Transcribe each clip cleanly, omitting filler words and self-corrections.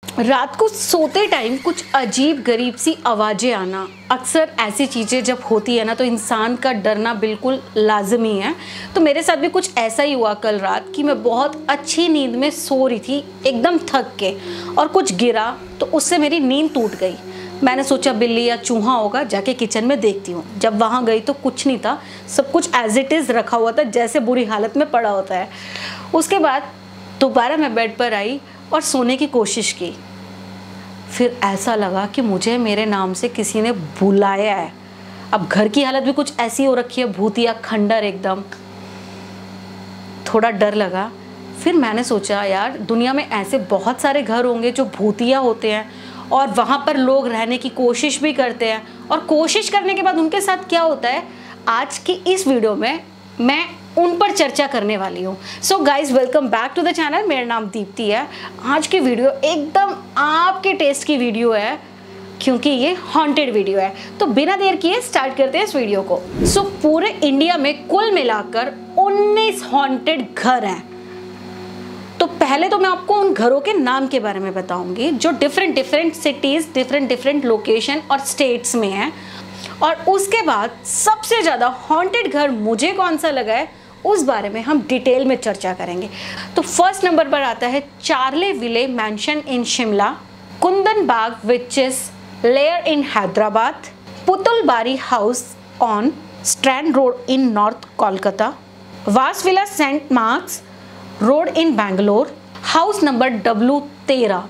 रात को सोते टाइम कुछ अजीब गरीब सी आवाज़ें आना, अक्सर ऐसी चीज़ें जब होती है ना तो इंसान का डरना बिल्कुल लाजमी है। तो मेरे साथ भी कुछ ऐसा ही हुआ कल रात कि मैं बहुत अच्छी नींद में सो रही थी, एकदम थक के, और कुछ गिरा तो उससे मेरी नींद टूट गई। मैंने सोचा बिल्ली या चूहा होगा, जाके किचन में देखती हूँ। जब वहाँ गई तो कुछ नहीं था, सब कुछ एज इट इज़ रखा हुआ था जैसे बुरी हालत में पड़ा होता है। उसके बाद दोबारा मैं बेड पर आई और सोने की कोशिश की। फिर ऐसा लगा कि मुझे मेरे नाम से किसी ने बुलाया है। अब घर की हालत भी कुछ ऐसी हो रखी है, भूतिया खंडर एकदम। थोड़ा डर लगा। फिर मैंने सोचा यार दुनिया में ऐसे बहुत सारे घर होंगे जो भूतिया होते हैं और वहाँ पर लोग रहने की कोशिश भी करते हैं, और कोशिश करने के बाद उनके साथ क्या होता है, आज की इस वीडियो में मैं उन पर चर्चा करने वाली हूँ। So guys welcome back to the channel. मेरा नाम दीप्ति है। आज की वीडियो एकदम आपके टेस्ट की वीडियो है क्योंकि ये हॉन्टेड वीडियो है। तो बिना देर किए स्टार्ट करते हैं इस वीडियो को। सो पूरे इंडिया में कुल मिलाकर 19 हॉन्टेड घर हैं। तो पहले तो मैं आपको उन घरों के नाम के बारे में बताऊंगी जो डिफरेंट सिटीज, डिफरेंट लोकेशन और स्टेट्स में हैं, और उसके बाद सबसे ज़्यादा हॉन्टेड घर मुझे कौन सा लगा है उस बारे में हम डिटेल में चर्चा करेंगे। तो फर्स्ट नंबर पर आता है Charleville mansion in Shimla, Kundan Bagh witches lair in Hyderabad, Putulbari house on Strand Road in north Kolkata, वासविला St Mark's Road in Bangalore, house number W13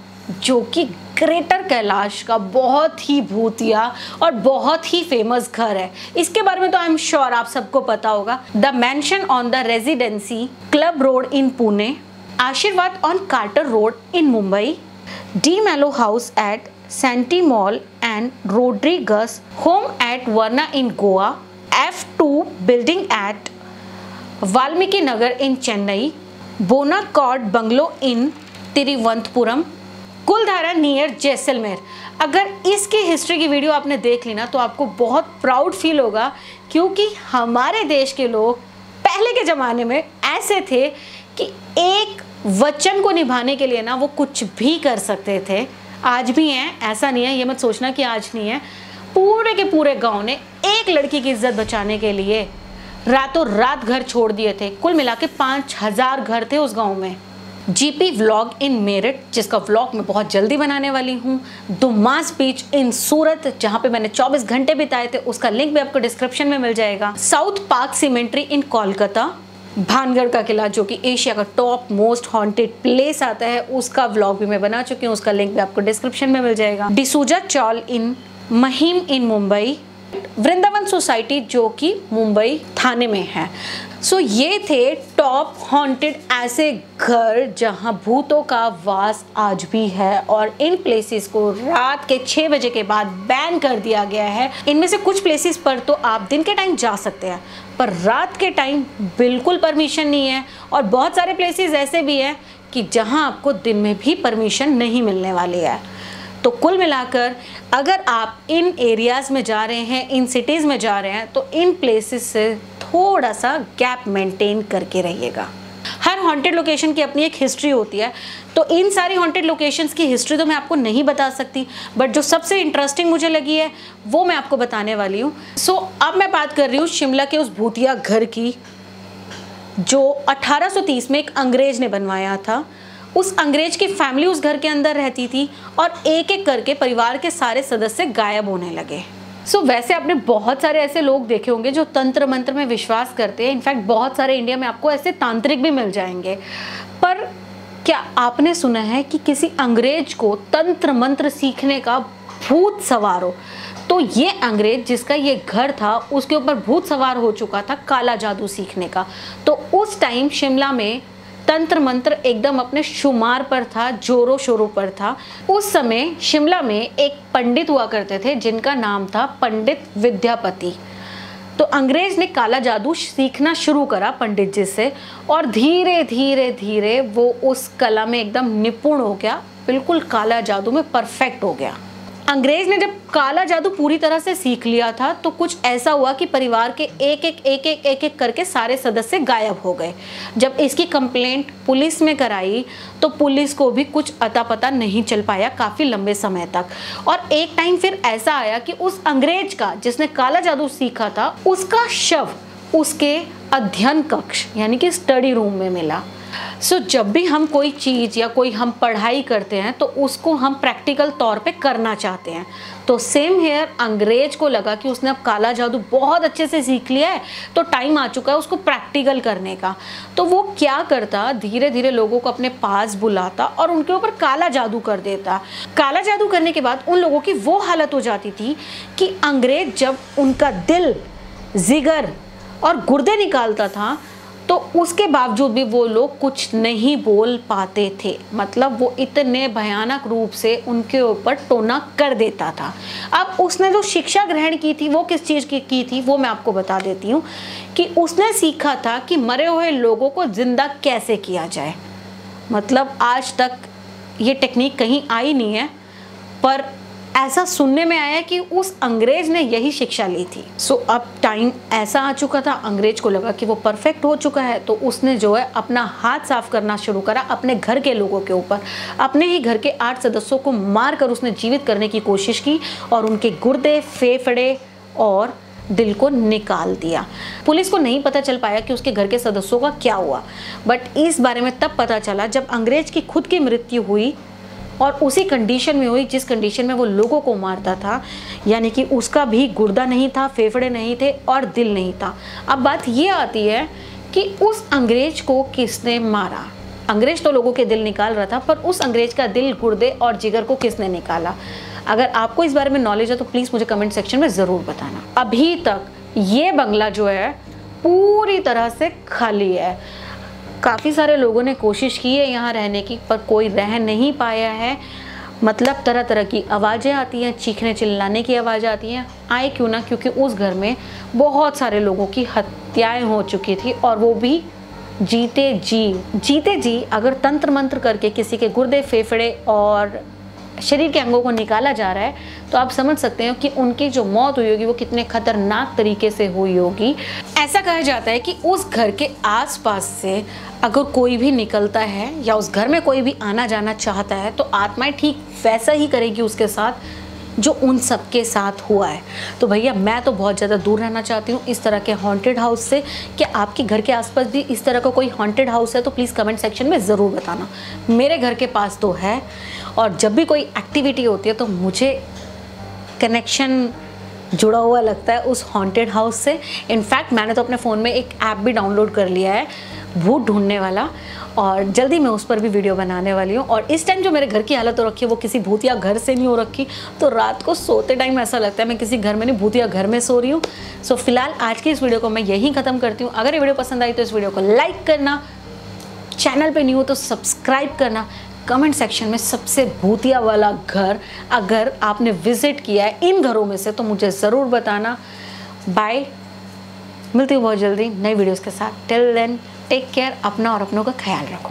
जो कि ग्रेटर कैलाश का बहुत ही भूतिया और बहुत ही फेमस घर है। इसके बारे में तो आई एम श्योर आप सबको पता होगा। The mansion on the Residency Club Road in Pune, Aashirwad on Carter Road in Mumbai, D'Mello house at सेंटी मॉल and Rodrigues home at Verna in Goa, F2 building at Valmiki Nagar in Chennai, Bonacord bungalow in Thiruvananthapuram, Kuldhara near Jaisalmer. अगर इसकी हिस्ट्री की video आपने देख ली ना तो आपको बहुत प्राउड फील होगा, क्योंकि हमारे देश के लोग पहले के ज़माने में ऐसे थे कि एक वचन को निभाने के लिए ना वो कुछ भी कर सकते थे। आज भी हैं, ऐसा नहीं है, ये मत सोचना कि आज नहीं है। पूरे के पूरे गांव ने एक लड़की की इज्जत बचाने के लिए रातों रात घर छोड़ दिए थे। कुल मिला के 5000 घर थे उस गांव में। GP व्लॉग इन मेरठ, जिसका व्लॉग मैं बहुत जल्दी बनाने वाली हूँ, दुमास बीच इन सूरत जहाँ पे मैंने 24 घंटे बिताए थे, उसका लिंक भी आपको डिस्क्रिप्शन में मिल जाएगा, साउथ पार्क सीमेंट्री इन कोलकाता, भानगढ़ का किला जो कि एशिया का टॉप मोस्ट हॉन्टेड प्लेस आता है, उसका व्लॉग भी मैं बना चुकी हूँ, उसका लिंक भी आपको डिस्क्रिप्शन में मिल जाएगा, डिसूजा चौल इन महिम इन मुंबई, वृंदावन सोसाइटी जो कि मुंबई थाने में है। सो ये थे टॉप हॉन्टेड ऐसे घर जहां भूतों का वास आज भी है, और इन प्लेसेस को रात के 6 बजे के बाद बैन कर दिया गया है। इनमें से कुछ प्लेसेस पर तो आप दिन के टाइम जा सकते हैं, पर रात के टाइम बिल्कुल परमिशन नहीं है, और बहुत सारे प्लेसेस ऐसे भी हैं कि जहां आपको दिन में भी परमिशन नहीं मिलने वाली है। तो कुल मिलाकर अगर आप इन एरियाज़ में जा रहे हैं, इन सिटीज़ में जा रहे हैं, तो इन प्लेसेस से थोड़ा सा गैप मेंटेन करके रहिएगा। हर हॉन्टेड लोकेशन की अपनी एक हिस्ट्री होती है, तो इन सारी हॉन्टेड लोकेशंस की हिस्ट्री तो मैं आपको नहीं बता सकती, बट जो सबसे इंटरेस्टिंग मुझे लगी है वो मैं आपको बताने वाली हूँ। सो अब मैं बात कर रही हूँ शिमला के उस भूतिया घर की जो 1830 में एक अंग्रेज ने बनवाया था। उस अंग्रेज की फैमिली उस घर के अंदर रहती थी, और एक एक करके परिवार के सारे सदस्य गायब होने लगे। वैसे आपने बहुत सारे ऐसे लोग देखे होंगे जो तंत्र मंत्र में विश्वास करते हैं। इनफैक्ट बहुत सारे इंडिया में आपको ऐसे तांत्रिक भी मिल जाएंगे, पर क्या आपने सुना है कि किसी अंग्रेज को तंत्र मंत्र सीखने का भूत सवार हो? तो ये अंग्रेज जिसका ये घर था उसके ऊपर भूत सवार हो चुका था काला जादू सीखने का। तो उस टाइम शिमला में तंत्र मंत्र एकदम अपने शुमार पर था, जोरों शोरों पर था। उस समय शिमला में एक पंडित हुआ करते थे जिनका नाम था पंडित विद्यापति। तो अंग्रेज ने काला जादू सीखना शुरू करा पंडित जी से, और धीरे धीरे वो उस कला में एकदम निपुण हो गया, बिल्कुल काला जादू में परफेक्ट हो गया। अंग्रेज ने जब काला जादू पूरी तरह से सीख लिया था तो कुछ ऐसा हुआ कि परिवार के एक करके सारे सदस्य गायब हो गए। जब इसकी कंप्लेंट पुलिस में कराई तो पुलिस को भी कुछ अता पता नहीं चल पाया काफी लंबे समय तक। और एक टाइम फिर ऐसा आया कि उस अंग्रेज का जिसने काला जादू सीखा था उसका शव उसके अध्ययन कक्ष यानी कि स्टडी रूम में मिला। जब भी हम कोई चीज़ या कोई हम पढ़ाई करते हैं तो उसको हम प्रैक्टिकल तौर पे करना चाहते हैं। तो सेम हेयर अंग्रेज को लगा कि उसने अब काला जादू बहुत अच्छे से सीख लिया है तो टाइम आ चुका है उसको प्रैक्टिकल करने का। तो वो क्या करता, धीरे धीरे लोगों को अपने पास बुलाता और उनके ऊपर काला जादू कर देता। काला जादू करने के बाद उन लोगों की वो हालत हो जाती थी कि अंग्रेज जब उनका दिल, जिगर और गुर्दे निकालता था तो उसके बावजूद भी वो लोग कुछ नहीं बोल पाते थे। मतलब वो इतने भयानक रूप से उनके ऊपर टोना कर देता था। अब उसने जो शिक्षा ग्रहण की थी वो किस चीज़ की थी वो मैं आपको बता देती हूँ कि उसने सीखा था कि मरे हुए लोगों को जिंदा कैसे किया जाए। मतलब आज तक ये टेक्निक कहीं आई नहीं है, पर ऐसा सुनने में आया कि उस अंग्रेज ने यही शिक्षा ली थी। अब टाइम ऐसा आ चुका था, अंग्रेज को लगा कि वो परफेक्ट हो चुका है तो उसने जो है अपना हाथ साफ करना शुरू करा अपने घर के लोगों के ऊपर। अपने ही घर के 8 सदस्यों को मारकर उसने जीवित करने की कोशिश की और उनके गुर्दे, फेफड़े और दिल को निकाल दिया। पुलिस को नहीं पता चल पाया कि उसके घर के सदस्यों का क्या हुआ, बट इस बारे में तब पता चला जब अंग्रेज की खुद की मृत्यु हुई और उसी कंडीशन में हुई जिस कंडीशन में वो लोगों को मारता था। यानी कि उसका भी गुर्दा नहीं था, फेफड़े नहीं थे और दिल नहीं था। अब बात ये आती है कि उस अंग्रेज को किसने मारा। अंग्रेज तो लोगों के दिल निकाल रहा था, पर उस अंग्रेज का दिल, गुर्दे और जिगर को किसने निकाला। अगर आपको इस बारे में नॉलेज है तो प्लीज़ मुझे कमेंट सेक्शन में ज़रूर बताना। अभी तक ये बंगला जो है पूरी तरह से खाली है। काफ़ी सारे लोगों ने कोशिश की है यहाँ रहने की, पर कोई रह नहीं पाया है। मतलब तरह तरह की आवाज़ें आती हैं, चीखने चिल्लाने की आवाज़ें आती हैं। आए क्यों ना, क्योंकि उस घर में बहुत सारे लोगों की हत्याएं हो चुकी थी और वो भी जीते जी। अगर तंत्र मंत्र करके किसी के गुर्दे, फेफड़े और शरीर के अंगों को निकाला जा रहा है तो आप समझ सकते हो कि उनकी जो मौत हुई होगी वो कितने खतरनाक तरीके से हुई होगी। ऐसा कहा जाता है कि उस घर के आसपास से अगर कोई भी निकलता है या उस घर में कोई भी आना जाना चाहता है तो आत्माएं ठीक वैसा ही करेगी उसके साथ जो उन सब के साथ हुआ है। तो भैया मैं तो बहुत ज़्यादा दूर रहना चाहती हूँ इस तरह के हॉन्टेड हाउस से। क्या आपके घर के आसपास भी इस तरह का कोई हॉन्टेड हाउस है तो प्लीज़ कमेंट सेक्शन में ज़रूर बताना। मेरे घर के पास तो है और जब भी कोई एक्टिविटी होती है तो मुझे कनेक्शन जुड़ा हुआ लगता है उस हॉन्टेड हाउस से। इनफैक्ट मैंने तो अपने फ़ोन में एक ऐप भी डाउनलोड कर लिया है भूत ढूंढने वाला, और जल्दी मैं उस पर भी वीडियो बनाने वाली हूँ। और इस टाइम जो मेरे घर की हालत हो रखी है वो किसी भूतिया घर से नहीं हो रखी, तो रात को सोते टाइम ऐसा लगता है मैं किसी घर में नहीं भूतिया घर में सो रही हूँ। सो फिलहाल आज की इस वीडियो को मैं यहीं ख़त्म करती हूँ। अगर ये वीडियो पसंद आई तो इस वीडियो को लाइक करना, चैनल पर न्यू हो तो सब्सक्राइब करना। कमेंट सेक्शन में सबसे भूतिया वाला घर अगर आपने विजिट किया है इन घरों में से तो मुझे ज़रूर बताना। बाय, मिलती हूँ बहुत जल्दी नई वीडियोस के साथ। टिल देन टेक केयर, अपना और अपनों का ख्याल रखो।